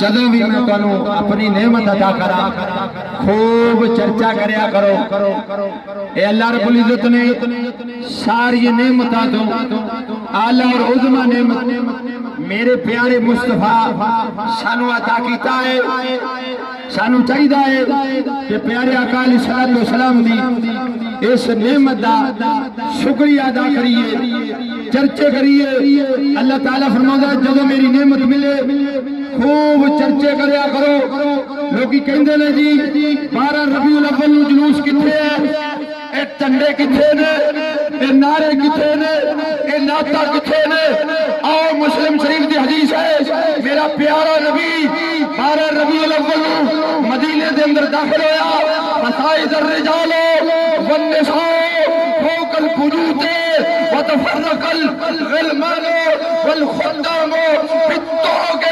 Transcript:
جدوں بھی میں تانوں اپنی نعمت عطا کرا خوب چرچا کریا کرو۔ اے اللہ رب العزت نے ساری نعمتاں تو اعلیٰ اور عظمہ نعمت میرے پیارے مصطفیٰ سانو عطا کیتا ہے۔ سانو چاہیدا ہے کہ پیارے آقا علیہ الصلوۃ والسلام دی اس نعمت دا شکریہ ادا کریے، چرچے کریے۔ اللہ تعالیٰ فرماتا ہے جدوں میری نعمت ملے خوب چرچے کریا کرو۔ لوگی کہندے نے جی 12 ربیع الاول نو جلوس کتھے ہے، اے ٹنڈے کتھے نے، اے نعرے کتھے نے، اے نعتاں کتھے نے؟ آؤ مسلم شریف دی حدیث ہے میرا پیارا نبی 12 ربیع الاول نو مدینے دے اندر داخل ہویا، فصائد الرجال والنساء فوق البیوت وتفرق الغلمان والخدام بالطرق